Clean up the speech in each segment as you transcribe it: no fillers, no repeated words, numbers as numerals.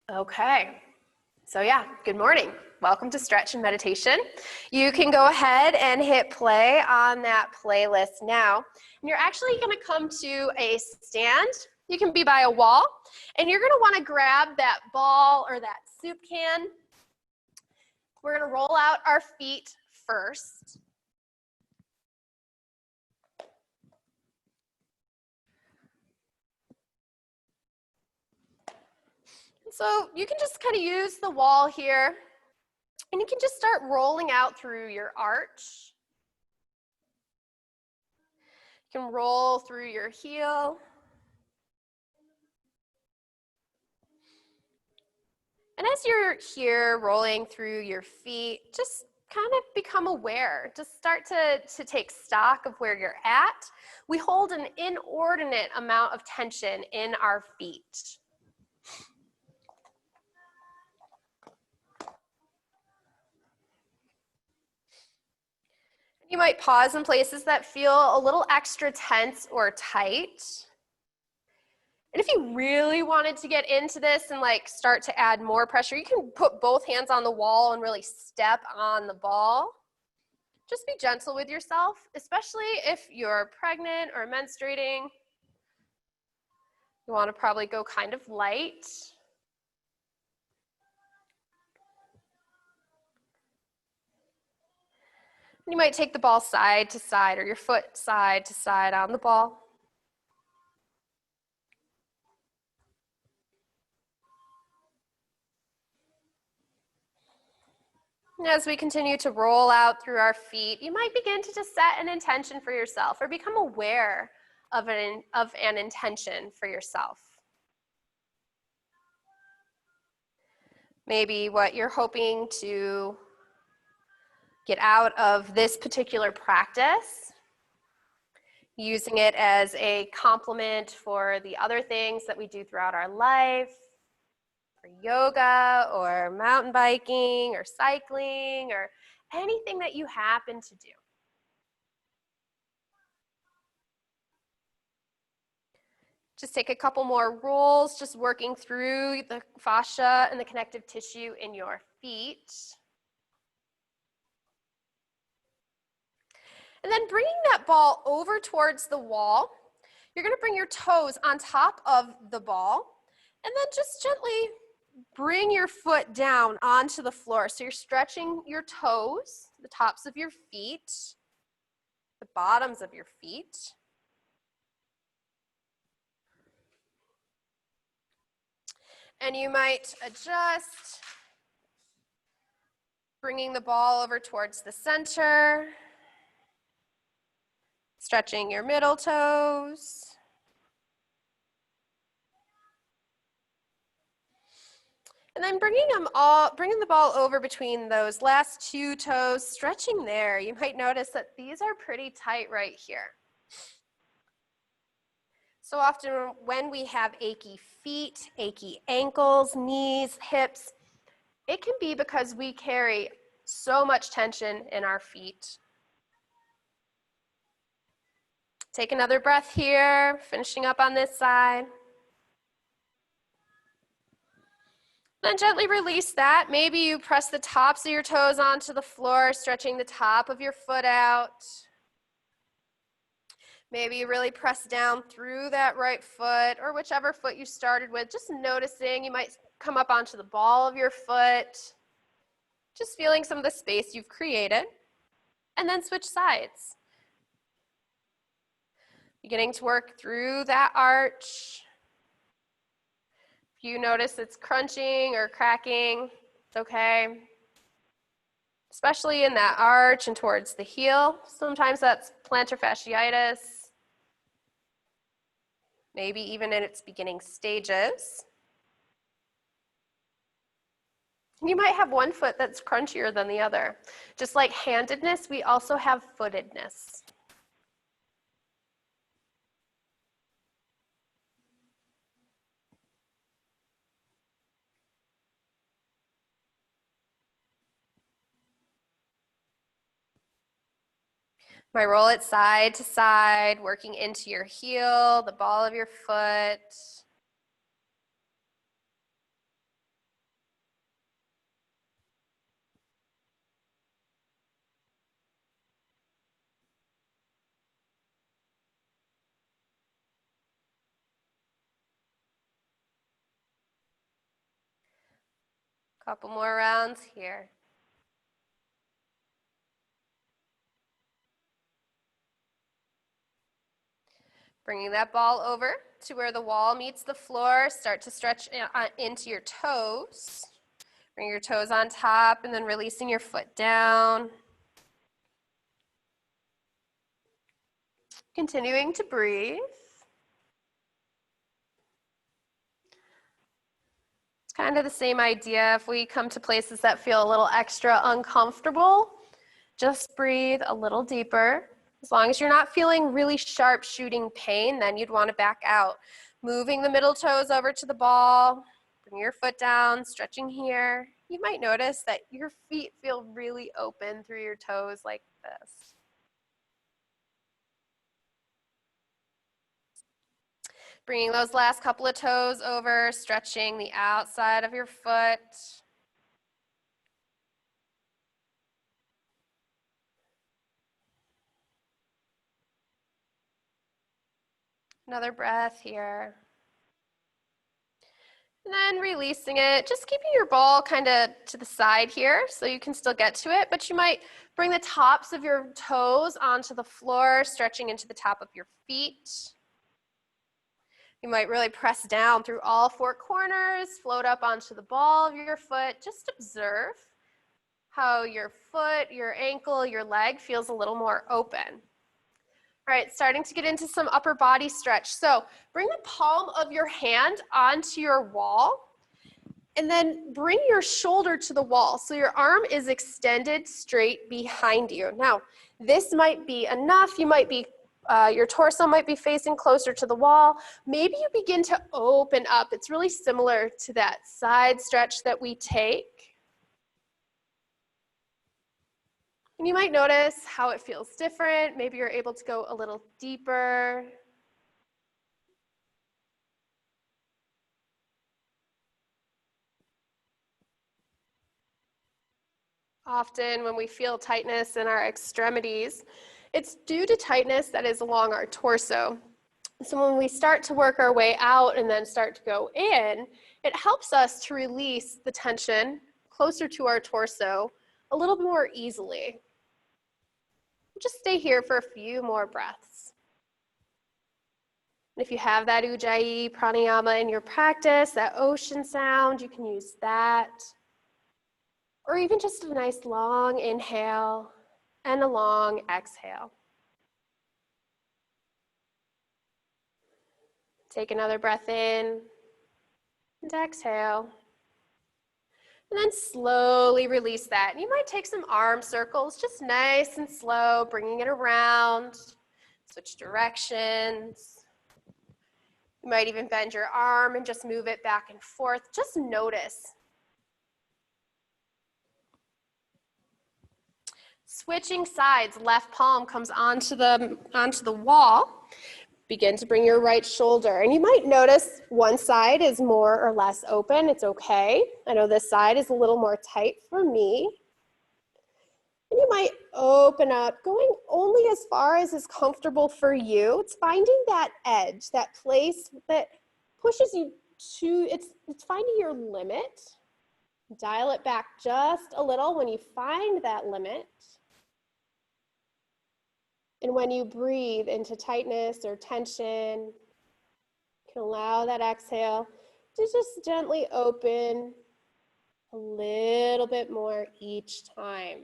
Okay, so yeah, good morning. Welcome to Stretch and Meditation. You can go ahead and hit play on that playlist now. And you're actually gonna come to a stand. You can be by a wall, and you're gonna wanna grab that ball or that soup can. We're gonna roll out our feet first. So you can just kind of use the wall here, and you can just start rolling out through your arch. You can roll through your heel. And as you're here rolling through your feet, just kind of become aware. Just start to take stock of where you're at. We hold an inordinate amount of tension in our feet. You might pause in places that feel a little extra tense or tight. And if you really wanted to get into this and like start to add more pressure, you can put both hands on the wall and really step on the ball. Just be gentle with yourself, especially if you're pregnant or menstruating. You want to probably go kind of light. You might take the ball side to side or your foot side to side on the ball. And as we continue to roll out through our feet, you might begin to just set an intention for yourself or become aware of an intention for yourself. Maybe what you're hoping to get out of this particular practice, using it as a complement for the other things that we do throughout our life, for yoga or mountain biking or cycling or anything that you happen to do. Just take a couple more rolls, just working through the fascia and the connective tissue in your feet. And then bringing that ball over towards the wall, you're gonna bring your toes on top of the ball and then just gently bring your foot down onto the floor. So you're stretching your toes, the tops of your feet, the bottoms of your feet. And you might adjust, bringing the ball over towards the center, stretching your middle toes. And then bringing the ball over between those last two toes, stretching there. You might notice that these are pretty tight right here. So often when we have achy feet, achy ankles, knees, hips, it can be because we carry so much tension in our feet. Take another breath here, finishing up on this side. Then gently release that. Maybe you press the tops of your toes onto the floor, stretching the top of your foot out. Maybe you really press down through that right foot or whichever foot you started with, just noticing. You might come up onto the ball of your foot, just feeling some of the space you've created, and then switch sides. Beginning to work through that arch. If you notice it's crunching or cracking, it's okay. Especially in that arch and towards the heel. Sometimes that's plantar fasciitis. Maybe even in its beginning stages. You might have one foot that's crunchier than the other. Just like handedness, we also have footedness. Might roll it side to side, working into your heel, the ball of your foot. Couple more rounds here. Bringing that ball over to where the wall meets the floor. Start to stretch into your toes. Bring your toes on top and then releasing your foot down. Continuing to breathe. It's kind of the same idea. If we come to places that feel a little extra uncomfortable, just breathe a little deeper. As long as you're not feeling really sharp shooting pain, then you'd want to back out. Moving the middle toes over to the ball. Bring your foot down, stretching here. You might notice that your feet feel really open through your toes like this. Bringing those last couple of toes over, stretching the outside of your foot. Another breath here. And then releasing it, just keeping your ball kind of to the side here so you can still get to it, but you might bring the tops of your toes onto the floor, stretching into the top of your feet. You might really press down through all four corners, float up onto the ball of your foot. Just observe how your foot, your ankle, your leg feels a little more open. All right, starting to get into some upper body stretch. So bring the palm of your hand onto your wall and then bring your shoulder to the wall. So your arm is extended straight behind you. Now, this might be enough. You might be, your torso might be facing closer to the wall. Maybe you begin to open up. It's really similar to that side stretch that we take. And you might notice how it feels different. Maybe you're able to go a little deeper. Often when we feel tightness in our extremities, it's due to tightness that is along our torso. So when we start to work our way out and then start to go in, it helps us to release the tension closer to our torso a little more easily. Just stay here for a few more breaths. And if you have that Ujjayi pranayama in your practice, that ocean sound, you can use that. Or even just a nice long inhale and a long exhale. Take another breath in and exhale. And then slowly release that. And you might take some arm circles, just nice and slow, bringing it around. Switch directions. You might even bend your arm and just move it back and forth. Just notice. Switching sides, left palm comes onto the wall. Begin to bring your right shoulder. And you might notice one side is more or less open. It's okay. I know this side is a little more tight for me. And you might open up, going only as far as is comfortable for you. It's finding that edge, that place that pushes you to, it's finding your limit. Dial it back just a little when you find that limit. And when you breathe into tightness or tension, you can allow that exhale to just gently open a little bit more each time.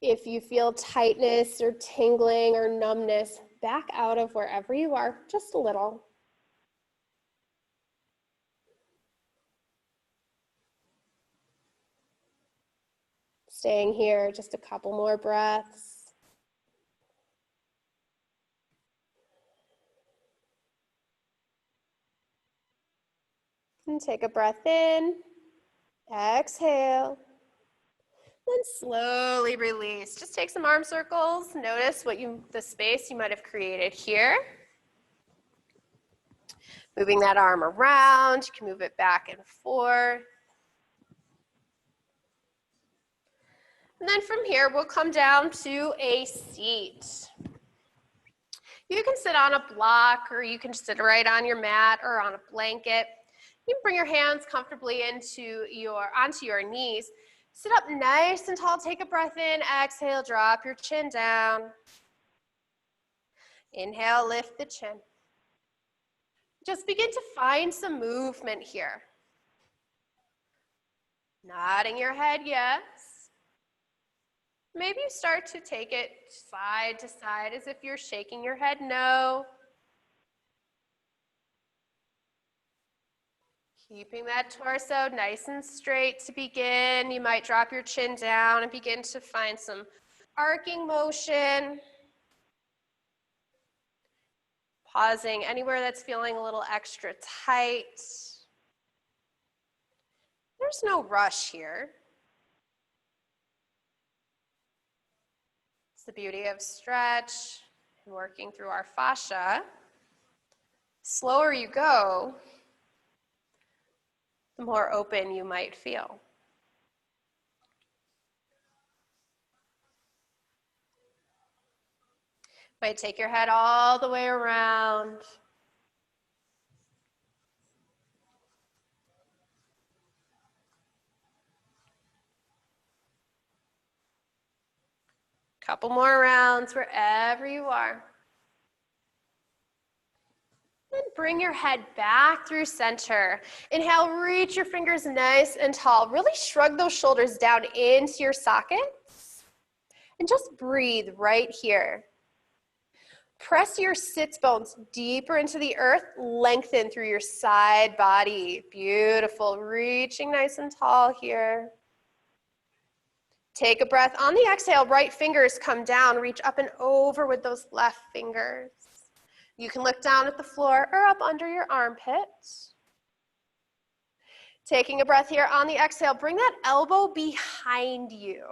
If you feel tightness or tingling or numbness, back out of wherever you are just a little. Staying here just a couple more breaths. And take a breath in, exhale, then slowly release. Just take some arm circles. Notice the space you might have created here. Moving that arm around, you can move it back and forth. And then from here, we'll come down to a seat. You can sit on a block or you can sit right on your mat or on a blanket. You can bring your hands comfortably onto your knees. Sit up nice and tall, take a breath in, exhale, drop your chin down. Inhale, lift the chin. Just begin to find some movement here. Nodding your head, yes. Maybe you start to take it side to side as if you're shaking your head, no. Keeping that torso nice and straight to begin. You might drop your chin down and begin to find some arcing motion. Pausing anywhere that's feeling a little extra tight. There's no rush here. It's the beauty of stretch and working through our fascia. Slower you go, the more open you might feel. Might take your head all the way around. Couple more rounds wherever you are. Then bring your head back through center. Inhale, reach your fingers nice and tall. Really shrug those shoulders down into your sockets. And just breathe right here. Press your sits bones deeper into the earth. Lengthen through your side body. Beautiful. Reaching nice and tall here. Take a breath. On the exhale, right fingers come down. Reach up and over with those left fingers. You can look down at the floor or up under your armpits. Taking a breath here on the exhale, bring that elbow behind you.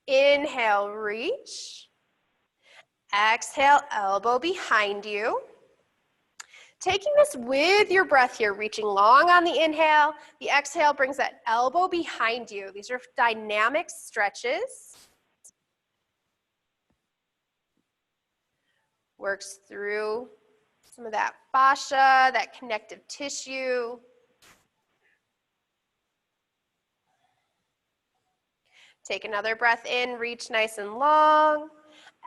Inhale, reach. Exhale, elbow behind you. Taking this with your breath here, reaching long on the inhale. The exhale brings that elbow behind you. These are dynamic stretches. Works through some of that fascia, that connective tissue. Take another breath in, reach nice and long.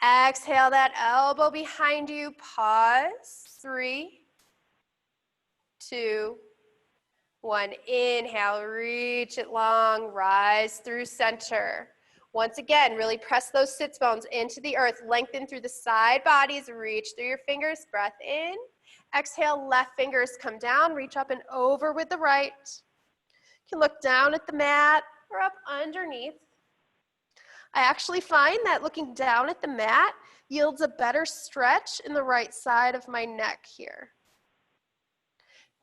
Exhale that elbow behind you, pause. 3, 2, 1. Inhale, reach it long, rise through center. Once again, really press those sits bones into the earth, lengthen through the side bodies, reach through your fingers, breath in. Exhale, left fingers come down, reach up and over with the right. You can look down at the mat or up underneath. I actually find that looking down at the mat yields a better stretch in the right side of my neck here.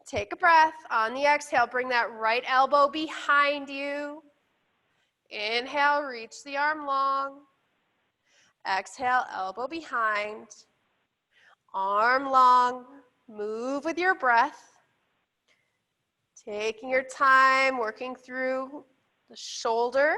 Take a breath. On the exhale, bring that right elbow behind you. Inhale, reach the arm long. Exhale, elbow behind. Arm long. Move with your breath. Taking your time, working through the shoulder.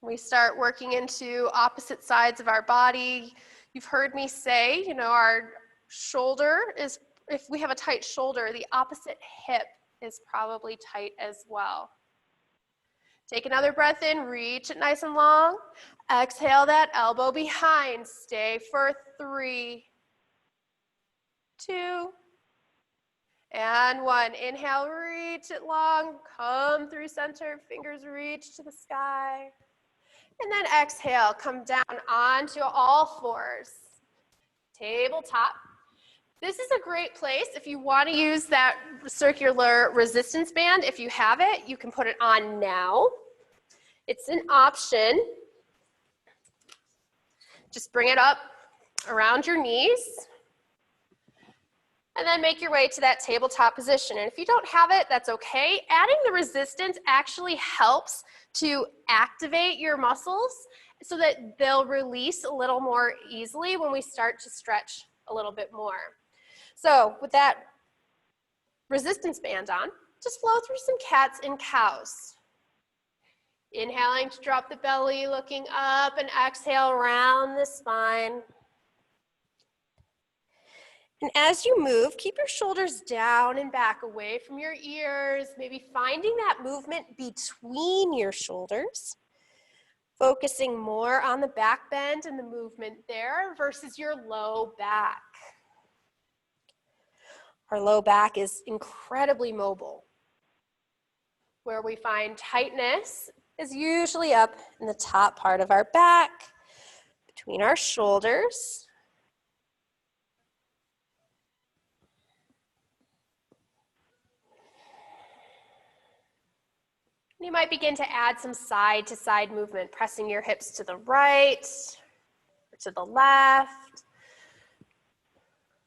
We start working into opposite sides of our body. You've heard me say, our shoulder is, if we have a tight shoulder, the opposite hip is probably tight as well. Take another breath in, reach it nice and long. Exhale that elbow behind. Stay for 3, 2, and 1. Inhale, reach it long. Come through center, fingers reach to the sky. And then exhale, come down onto all fours. Tabletop. This is a great place if you want to use that circular resistance band. If you have it, you can put it on now. It's an option. Just bring it up around your knees. And then make your way to that tabletop position. And if you don't have it, that's okay. Adding the resistance actually helps to activate your muscles so that they'll release a little more easily when we start to stretch a little bit more. So with that resistance band on, just flow through some cats and cows. Inhaling to drop the belly, looking up, and exhale around the spine. And as you move, keep your shoulders down and back away from your ears, maybe finding that movement between your shoulders, focusing more on the back bend and the movement there versus your low back. Our low back is incredibly mobile. Where we find tightness is usually up in the top part of our back, between our shoulders. You might begin to add some side-to-side movement, pressing your hips to the right or to the left.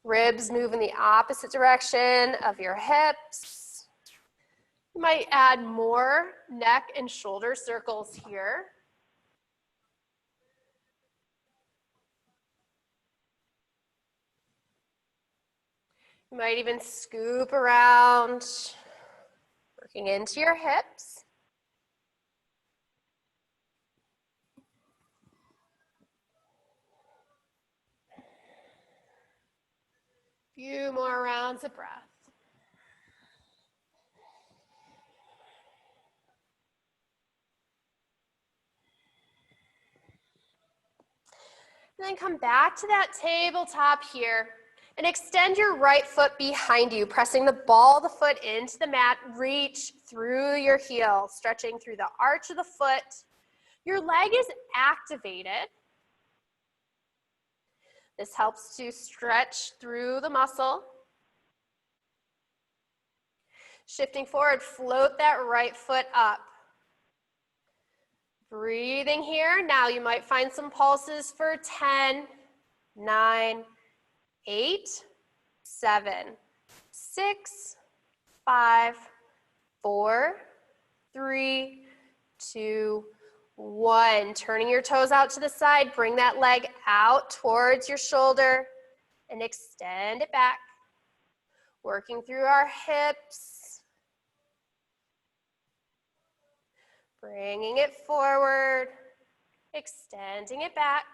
Ribs move in the opposite direction of your hips. You might add more neck and shoulder circles here. You might even scoop around, working into your hips. Few more rounds of breath. And then come back to that tabletop here and extend your right foot behind you, pressing the ball of the foot into the mat. Reach through your heel, stretching through the arch of the foot. Your leg is activated. This helps to stretch through the muscle. Shifting forward, float that right foot up. Breathing here. Now you might find some pulses for 10, 9, 8, 7, 6, 5, 4, 3, 2, 1. Turning your toes out to the side, bring that leg out towards your shoulder and extend it back. Working through our hips. Bringing it forward, extending it back.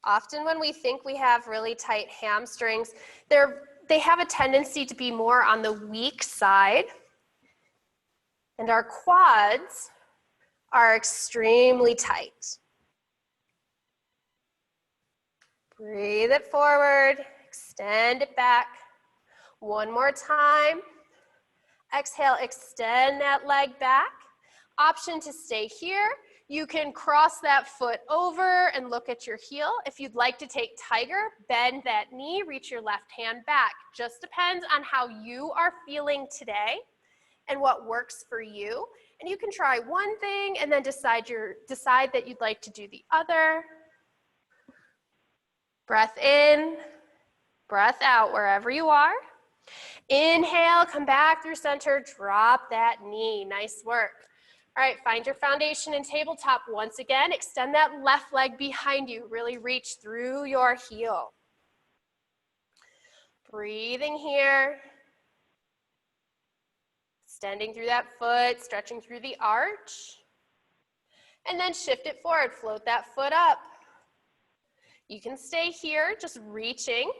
Often when we think we have really tight hamstrings, they have a tendency to be more on the weak side. And our quads are extremely tight. Breathe it forward, extend it back. One more time. Exhale, extend that leg back. Option to stay here. You can cross that foot over and look at your heel. If you'd like to take tiger, bend that knee, reach your left hand back. Just depends on how you are feeling today and what works for you. And you can try one thing and then decide that you'd like to do the other. Breath in, breath out wherever you are. Inhale, come back through center, drop that knee. Nice work. All right, find your foundation in tabletop. Once again, extend that left leg behind you. Really reach through your heel. Breathing here. Extending through that foot, stretching through the arch. And then shift it forward, float that foot up. You can stay here, just reaching.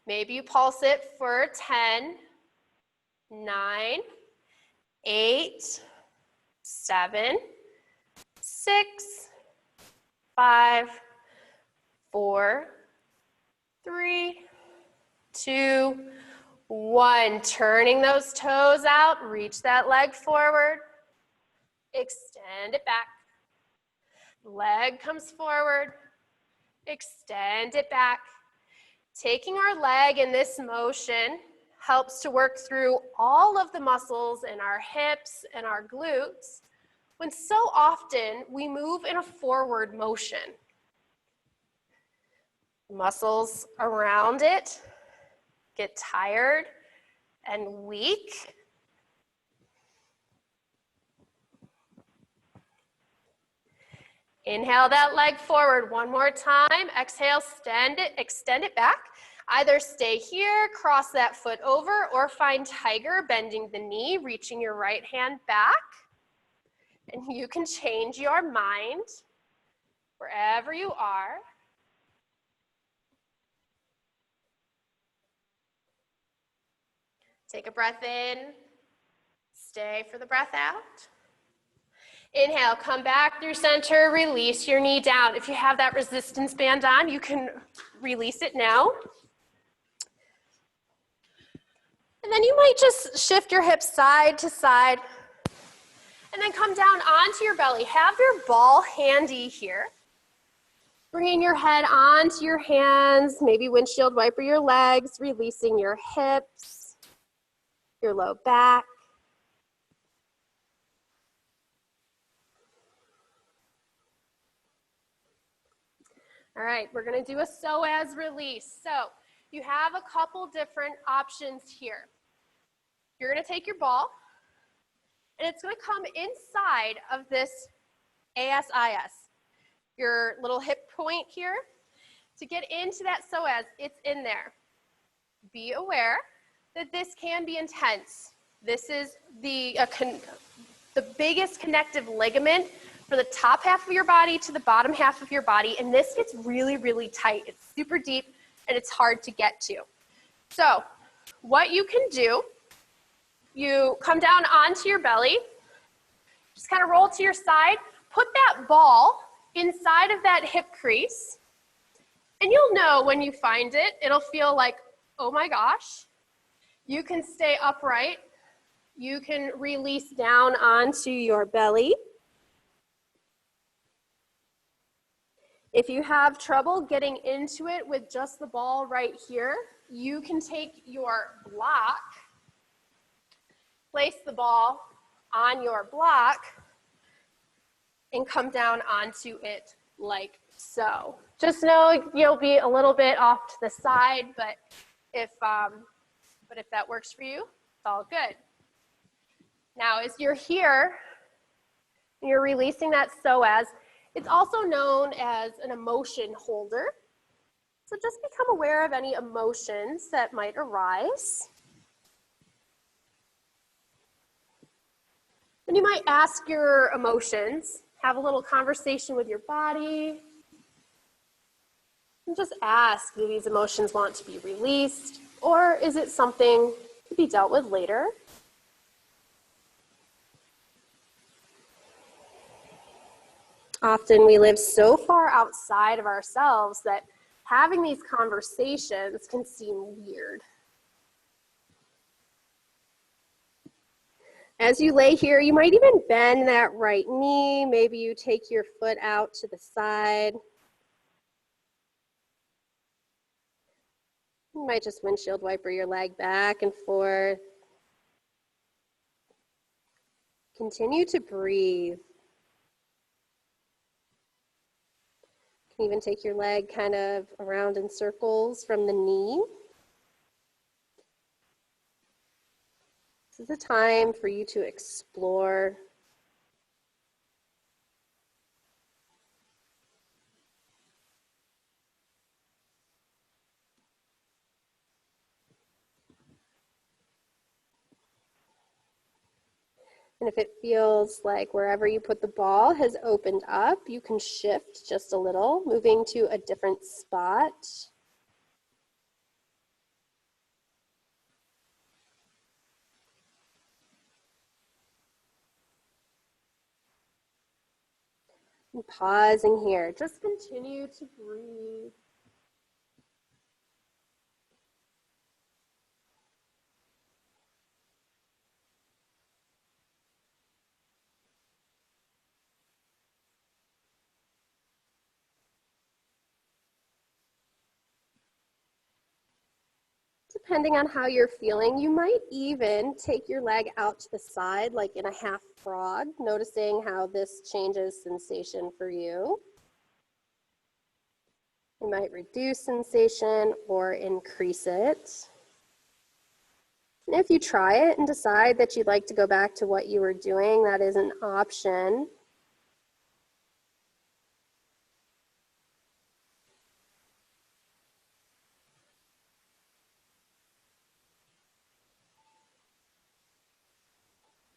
Maybe you pulse it for 10, 9, 8, 7, 6, 5, 4, 3, 2, 1. Turning those toes out, reach that leg forward, extend it back. Leg comes forward, extend it back. Taking our leg in this motion helps to work through all of the muscles in our hips and our glutes, when so often we move in a forward motion. Muscles around it get tired and weak. Inhale that leg forward one more time. Exhale, extend it back. Either stay here, cross that foot over, or find tiger, bending the knee, reaching your right hand back. And you can change your mind wherever you are. Take a breath in. Stay for the breath out. Inhale, come back through center, release your knee down. If you have that resistance band on, you can release it now. And then you might just shift your hips side to side and then come down onto your belly. Have your ball handy here. Bringing your head onto your hands, maybe windshield wiper your legs, releasing your hips, your low back. All right, we're gonna do a psoas release. So you have a couple different options here. You're gonna take your ball, and it's gonna come inside of this ASIS, your little hip point here. To get into that psoas, it's in there. Be aware that this can be intense. This is the biggest connective ligament for the top half of your body to the bottom half of your body, and this gets really, really tight. It's super deep, and it's hard to get to. So what you can do, you come down onto your belly, just kind of roll to your side, put that ball inside of that hip crease, and you'll know when you find it. It'll feel like, oh my gosh. You can stay upright. You can release down onto your belly. If you have trouble getting into it with just the ball right here, you can take your block, place the ball on your block, and come down onto it like so. Just know you'll be a little bit off to the side, but if that works for you, it's all good. Now, as you're here, you're releasing that psoas. It's also known as an emotion holder. So just become aware of any emotions that might arise. And you might ask your emotions, have a little conversation with your body, and just ask, do these emotions want to be released, or is it something to be dealt with later? Often we live so far outside of ourselves that having these conversations can seem weird. As you lay here, you might even bend that right knee. Maybe you take your foot out to the side. You might just windshield wiper your leg back and forth. Continue to breathe. You can even take your leg kind of around in circles from the knee. This is a time for you to explore. And if it feels like wherever you put the ball has opened up, you can shift just a little, moving to a different spot. And pausing here, just continue to breathe. Depending on how you're feeling, you might even take your leg out to the side, like in a half frog, noticing how this changes sensation for you. You might reduce sensation or increase it. And if you try it and decide that you'd like to go back to what you were doing, that is an option.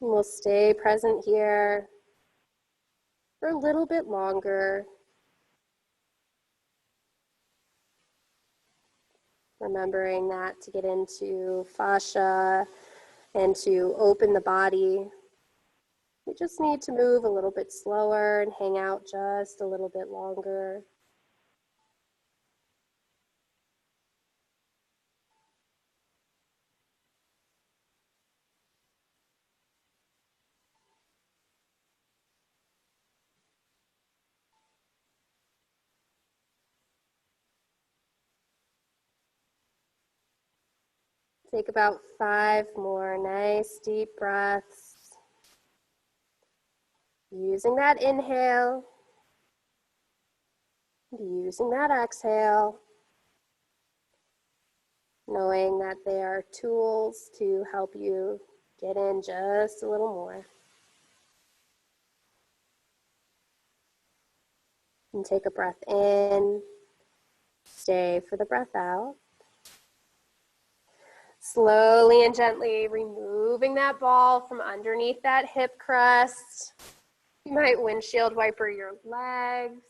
And we'll stay present here for a little bit longer. remembering that to get into fascia and to open the body. We just need to move a little bit slower and hang out just a little bit longer. Take about 5 more nice deep breaths. Using that inhale, using that exhale, knowing that they are tools to help you get in just a little more. And take a breath in, stay for the breath out. Slowly and gently removing that ball from underneath that hip crest. You might windshield wiper your legs.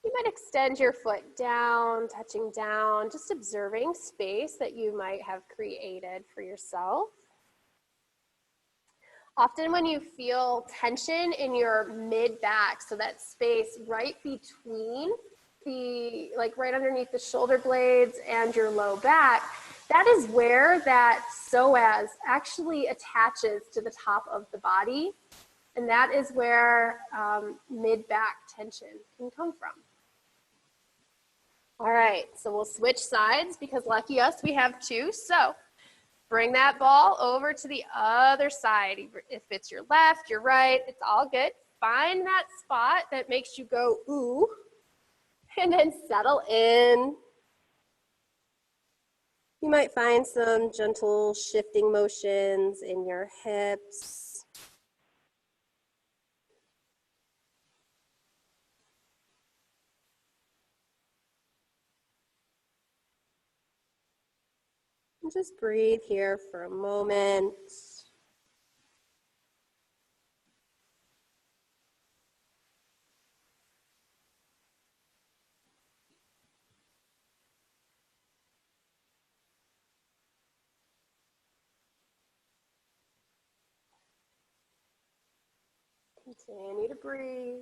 You might extend your foot down, touching down, just observing space that you might have created for yourself. Often when you feel tension in your mid-back, so that space right between like right underneath the shoulder blades and your low back, that is where that psoas actually attaches to the top of the body. And that is where mid-back tension can come from. All right, so we'll switch sides because lucky us, we have two. So bring that ball over to the other side. If it's your left, your right, it's all good. Find that spot that makes you go, ooh, and then settle in. You might find some gentle shifting motions in your hips. And just breathe here for a moment. Continue to breathe.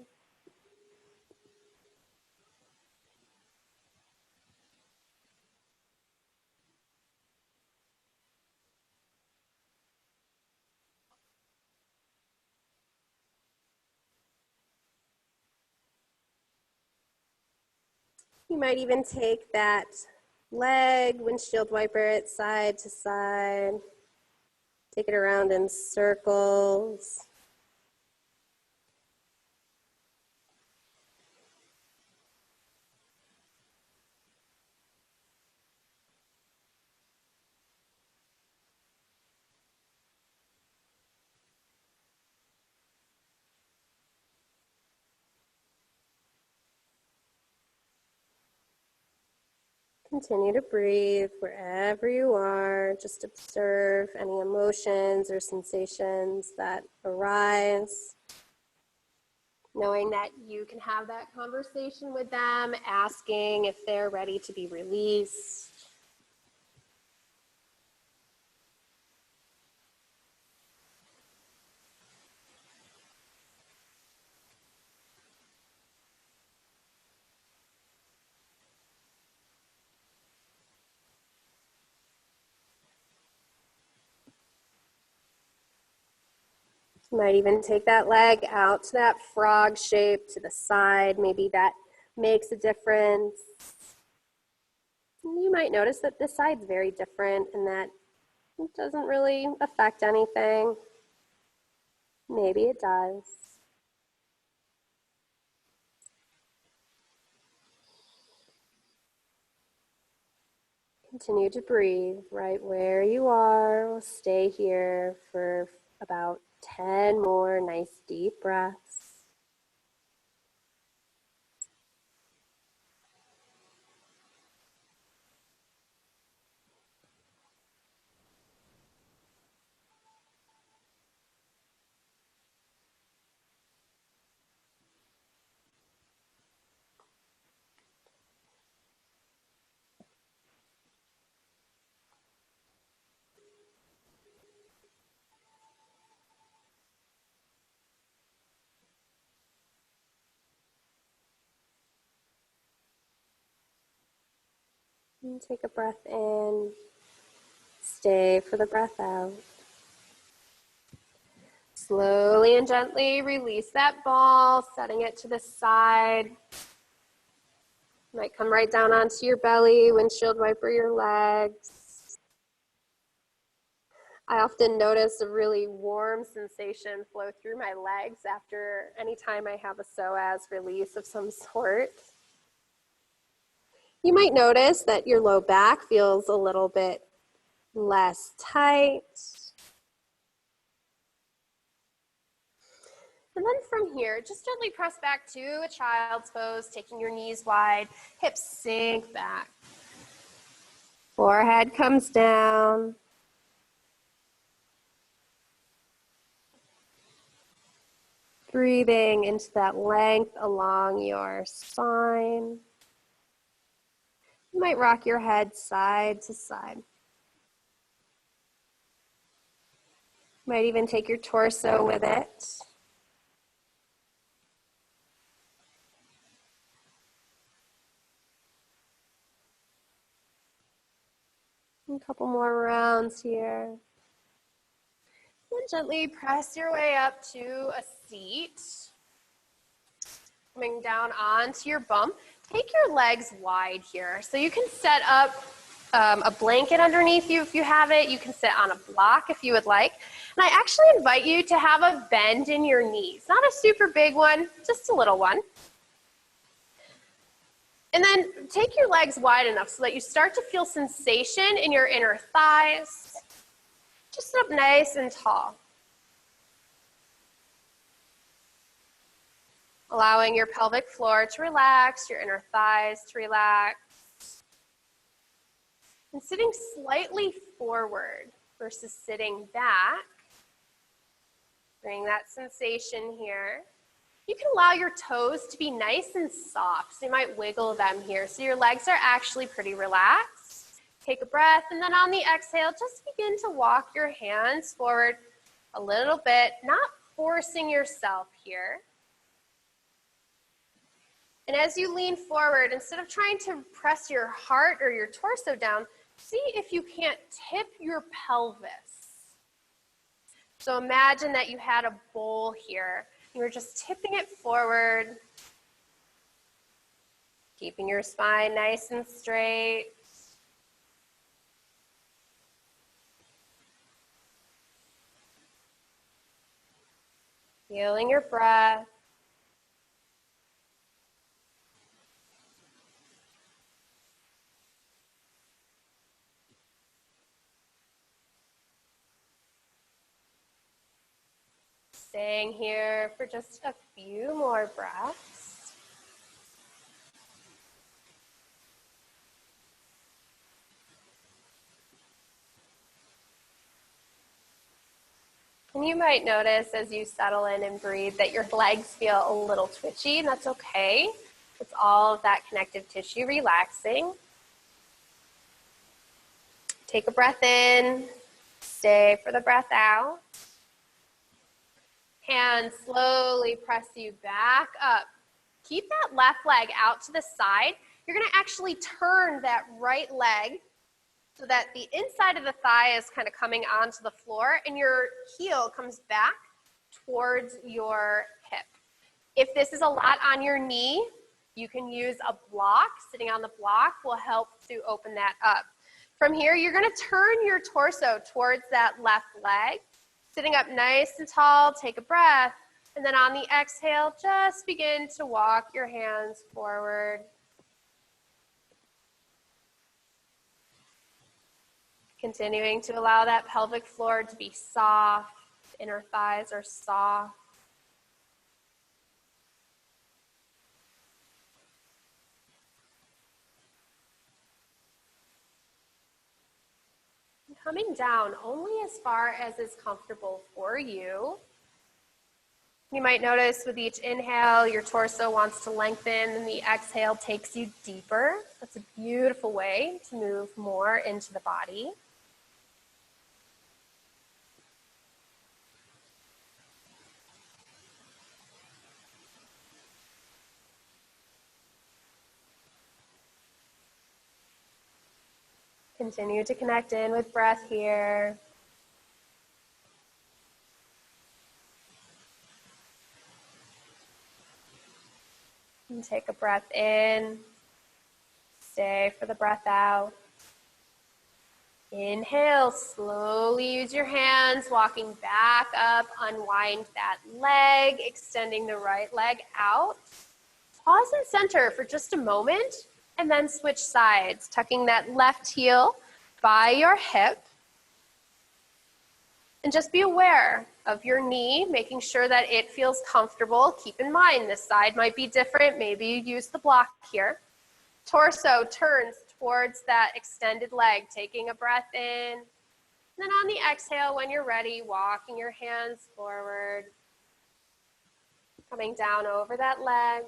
You might even take that leg, windshield wiper it side to side. Take it around in circles. Continue to breathe wherever you are. Just observe any emotions or sensations that arise. Knowing that you can have that conversation with them, asking if they're ready to be released. You might even take that leg out to that frog shape to the side. Maybe that makes a difference. You might notice that this side's very different and that it doesn't really affect anything. Maybe it does. Continue to breathe right where you are. We'll stay here for about 10 more nice deep breaths. And take a breath in. Stay for the breath out. Slowly and gently release that ball, setting it to the side. Might come right down onto your belly, windshield wiper your legs. I often notice a really warm sensation flow through my legs after any time I have a psoas release of some sort. You might notice that your low back feels a little bit less tight. And then from here, just gently press back to a child's pose, taking your knees wide, hips sink back. Forehead comes down. Breathing into that length along your spine. You might rock your head side to side. You might even take your torso with it. A couple more rounds here. And gently press your way up to a seat. Coming down onto your bum. Take your legs wide here. So you can set up a blanket underneath you if you have it. You can sit on a block if you would like. And I actually invite you to have a bend in your knees. Not a super big one, just a little one. And then take your legs wide enough so that you start to feel sensation in your inner thighs. Just sit up nice and tall. Allowing your pelvic floor to relax, your inner thighs to relax. And sitting slightly forward versus sitting back. Bring that sensation here. You can allow your toes to be nice and soft. So you might wiggle them here. So your legs are actually pretty relaxed. Take a breath, and then on the exhale, just begin to walk your hands forward a little bit, not forcing yourself here. And as you lean forward, instead of trying to press your heart or your torso down, see if you can't tip your pelvis. So imagine that you had a bowl here. You were just tipping it forward, keeping your spine nice and straight. Feeling your breath. Staying here for just a few more breaths. And you might notice as you settle in and breathe that your legs feel a little twitchy, and that's okay. It's all of that connective tissue relaxing. Take a breath in, stay for the breath out. Hands slowly press you back up. Keep that left leg out to the side. You're gonna actually turn that right leg so that the inside of the thigh is kind of coming onto the floor and your heel comes back towards your hip. If this is a lot on your knee, you can use a block. Sitting on the block will help to open that up. From here, you're gonna turn your torso towards that left leg. Sitting up nice and tall, take a breath. And then on the exhale, just begin to walk your hands forward. Continuing to allow that pelvic floor to be soft. Inner thighs are soft. Coming down only as far as is comfortable for you. You might notice with each inhale, your torso wants to lengthen, and the exhale takes you deeper. That's a beautiful way to move more into the body. Continue to connect in with breath here. And take a breath in. Stay for the breath out. Inhale, slowly use your hands, walking back up, unwind that leg, extending the right leg out. Pause and center for just a moment, and then switch sides, tucking that left heel by your hip. And just be aware of your knee, making sure that it feels comfortable. Keep in mind, this side might be different. Maybe you use the block here. Torso turns towards that extended leg, taking a breath in. Then on the exhale, when you're ready, walking your hands forward, coming down over that leg.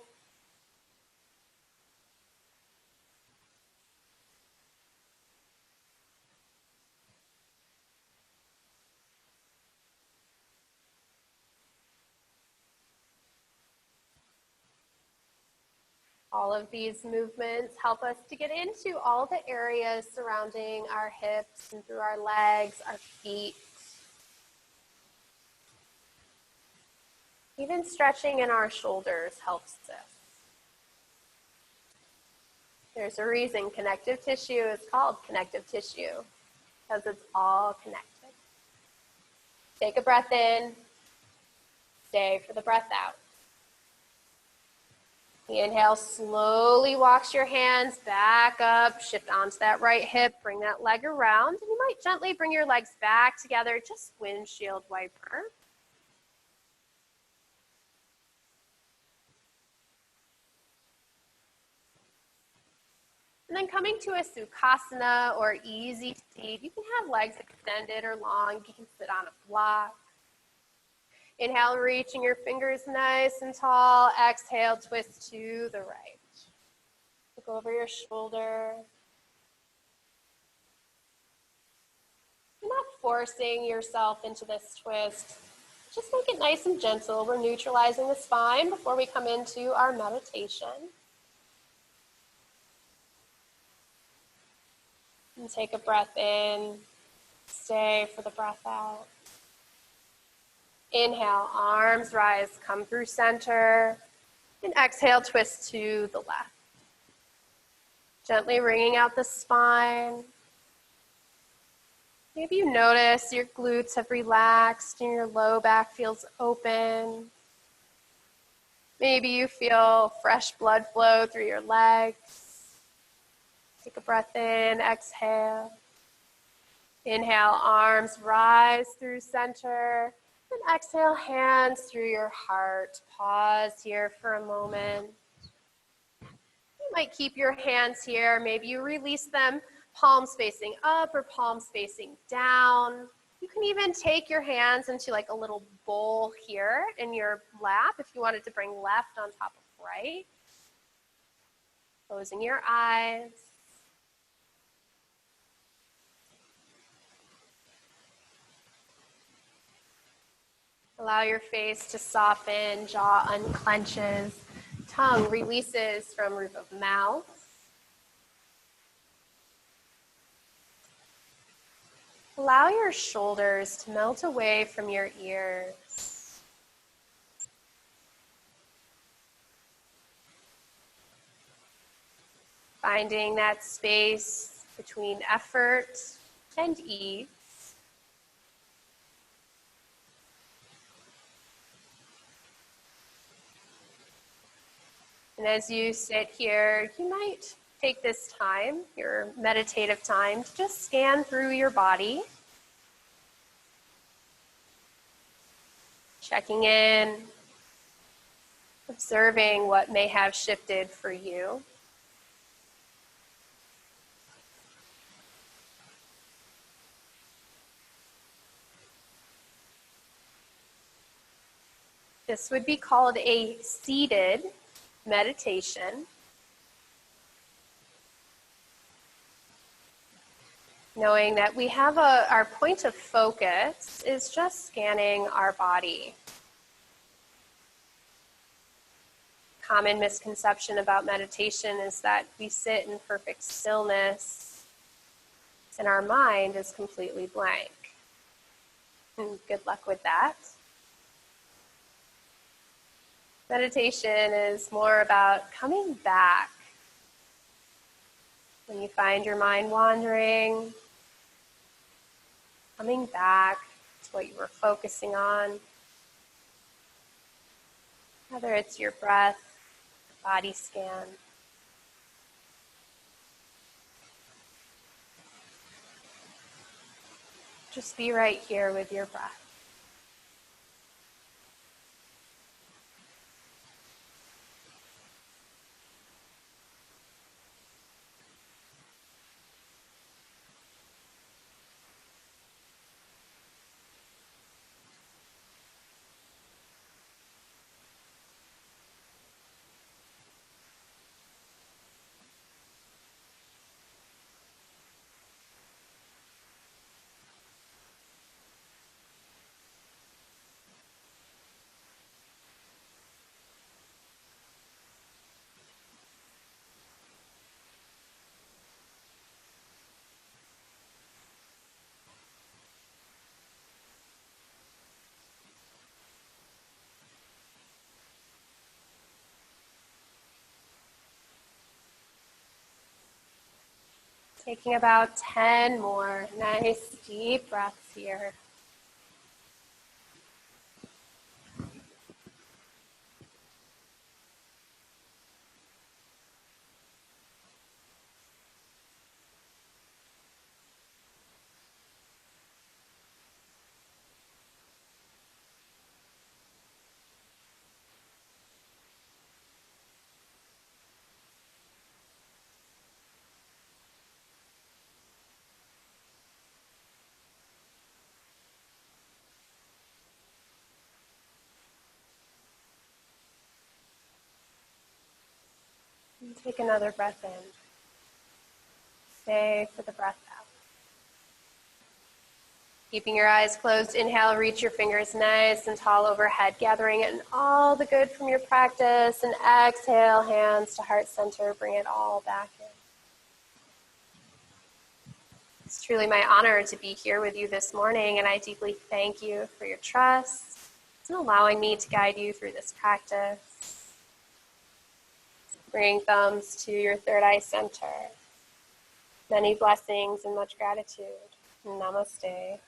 All of these movements help us to get into all the areas surrounding our hips and through our legs, our feet. Even stretching in our shoulders helps this. There's a reason connective tissue is called connective tissue, because it's all connected. Take a breath in, stay for the breath out. Inhale, slowly walks your hands back up, shift onto that right hip, bring that leg around, and you might gently bring your legs back together, just windshield wiper. And then coming to a Sukhasana or easy seat, you can have legs extended or long, you can sit on a block. Inhale, reaching your fingers nice and tall. Exhale, twist to the right. Look over your shoulder. You're not forcing yourself into this twist. Just make it nice and gentle. We're neutralizing the spine before we come into our meditation. And take a breath in. Stay for the breath out. Inhale, arms rise, come through center. And exhale, twist to the left. Gently wringing out the spine. Maybe you notice your glutes have relaxed and your low back feels open. Maybe you feel fresh blood flow through your legs. Take a breath in, exhale. Inhale, arms rise through center. And exhale, hands through your heart. Pause here for a moment. You might keep your hands here. Maybe you release them, palms facing up or palms facing down. You can even take your hands into like a little bowl here in your lap if you wanted to bring left on top of right. Closing your eyes. Allow your face to soften, jaw unclenches, tongue releases from roof of mouth. Allow your shoulders to melt away from your ears. Finding that space between effort and ease. And as you sit here, you might take this time, your meditative time, to just scan through your body. Checking in, observing what may have shifted for you. This would be called a seated meditation. Knowing that we have our point of focus is just scanning our body. Common misconception about meditation is that we sit in perfect stillness, and our mind is completely blank. And good luck with that. Meditation is more about coming back. When you find your mind wandering, coming back to what you were focusing on, whether it's your breath, body scan. Just be right here with your breath. Taking about 10 more nice deep breaths here. And take another breath in. Stay for the breath out. Keeping your eyes closed, inhale, reach your fingers nice and tall overhead, gathering in all the good from your practice. And exhale, hands to heart center, bring it all back in. It's truly my honor to be here with you this morning, and I deeply thank you for your trust and allowing me to guide you through this practice. Bring thumbs to your third eye center. Many blessings and much gratitude. Namaste.